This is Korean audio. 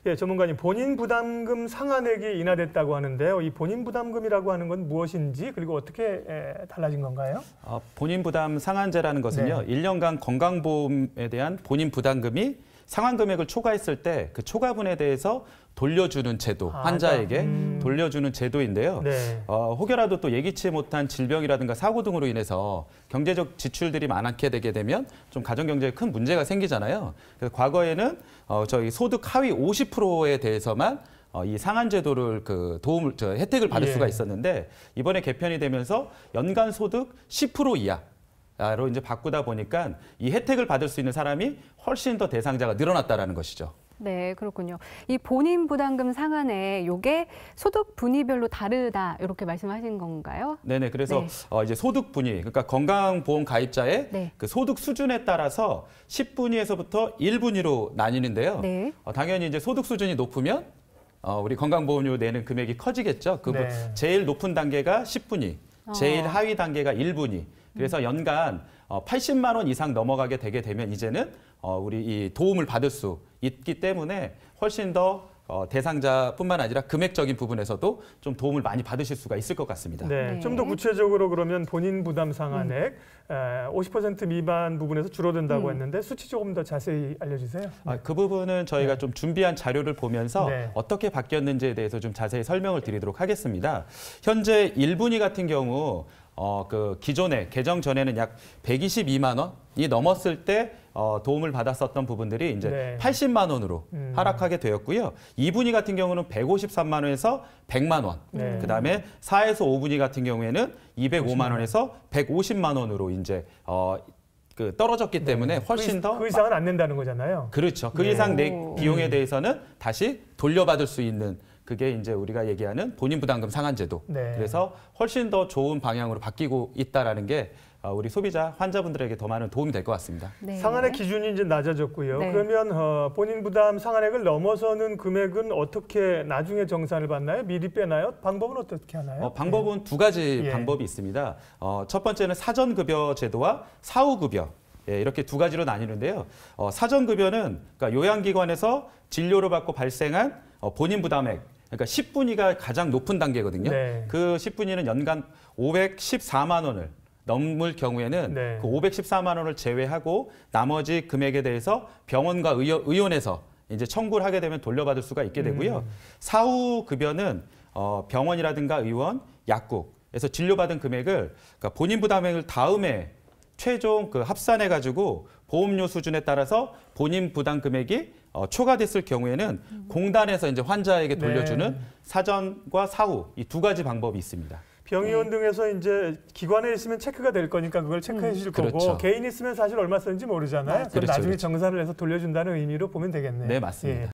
예, 전문가님, 본인 부담금 상한액이 인하됐다고 하는데요. 이 본인 부담금이라고 하는 건 무엇인지 그리고 어떻게 달라진 건가요? 본인 부담 상한제라는 것은요. 네. 1년간 건강보험에 대한 본인 부담금이 상한 금액을 초과했을 때 그 초과분에 대해서 돌려주는 제도, 환자에게 돌려주는 제도인데요. 네. 혹여라도 또 예기치 못한 질병이라든가 사고 등으로 인해서 경제적 지출들이 많게 되게 되면 좀 가정경제에 큰 문제가 생기잖아요. 그래서 과거에는 저희 소득 하위 50%에 대해서만 이 상한제도를 혜택을 받을 수가 있었는데 이번에 개편이 되면서 연간 소득 10% 이하. 로 이제 바꾸다 보니까 이 혜택을 받을 수 있는 사람이 훨씬 더 대상자가 늘어났다라는 것이죠. 네, 그렇군요. 이 본인 부담금 상한에 요게 소득 분위별로 다르다 이렇게 말씀하신 건가요? 네네. 그래서 네. 이제 소득 분위, 그러니까 건강보험 가입자의 네. 그 소득 수준에 따라서 10분위에서부터 1분위로 나뉘는데요. 네. 당연히 이제 소득 수준이 높으면 우리 건강보험료 내는 금액이 커지겠죠. 네. 제일 높은 단계가 10분위, 제일 하위 단계가 1분위. 그래서 연간 80만 원 이상 넘어가게 되게 되면 이제는 우리 이 도움을 받을 수 있기 때문에 훨씬 더 대상자뿐만 아니라 금액적인 부분에서도 좀 도움을 많이 받으실 수가 있을 것 같습니다. 네, 네. 좀 더 구체적으로 그러면 본인 부담 상한액 50% 미만 부분에서 줄어든다고 했는데 수치 조금 더 자세히 알려주세요. 그 부분은 저희가 좀 준비한 자료를 보면서 네. 어떻게 바뀌었는지에 대해서 좀 자세히 설명을 드리도록 하겠습니다. 현재 1분위 같은 경우 그 기존에 개정 전에는 약 122만 원이 넘었을 때 도움을 받았었던 부분들이 이제 80만 원으로 하락하게 되었고요. 2분위 같은 경우는 153만 원에서 100만 원. 그다음에 4에서 5분위 같은 경우에는 205만 원에서 150만 원으로 이제 떨어졌기 때문에 훨씬 더 그 이상은 안 낸다는 거잖아요. 그렇죠. 그 이상 내 비용에 대해서는 다시 돌려받을 수 있는 그게 이제 우리가 얘기하는 본인 부담금 상한제도. 네. 그래서 훨씬 더 좋은 방향으로 바뀌고 있다라는 게 우리 소비자, 환자분들에게 더 많은 도움이 될 것 같습니다. 네. 상한액 기준이 이제 낮아졌고요. 네. 그러면 본인 부담 상한액을 넘어서는 금액은 어떻게 나중에 정산을 받나요? 미리 빼나요? 방법은 어떻게 하나요? 방법은 두 가지 방법이 있습니다. 첫 번째는 사전급여 제도와 사후급여. 이렇게 두 가지로 나뉘는데요. 사전급여는 그러니까 요양기관에서 진료를 받고 발생한 본인 부담액, 그러니까 10분위가 가장 높은 단계거든요. 네. 그 10분위는 연간 514만 원을 넘을 경우에는 그 514만 원을 제외하고 나머지 금액에 대해서 병원과 의원에서 이제 청구를 하게 되면 돌려받을 수가 있게 되고요. 사후급여는 병원이라든가 의원, 약국에서 진료받은 금액을 그러니까 본인 부담액을 다음에 최종 합산해가지고 보험료 수준에 따라서 본인 부담 금액이 초과됐을 경우에는 공단에서 이제 환자에게 돌려주는 사전과 사후 이 두 가지 방법이 있습니다. 병의원 등에서 이제 기관에 있으면 체크가 될 거니까 그걸 체크해 주실 거고 그렇죠. 개인이 있으면 사실 얼마 썼는지 모르잖아요. 그럼 그렇죠, 나중에 그렇죠. 정산을 해서 돌려준다는 의미로 보면 되겠네요. 네, 맞습니다.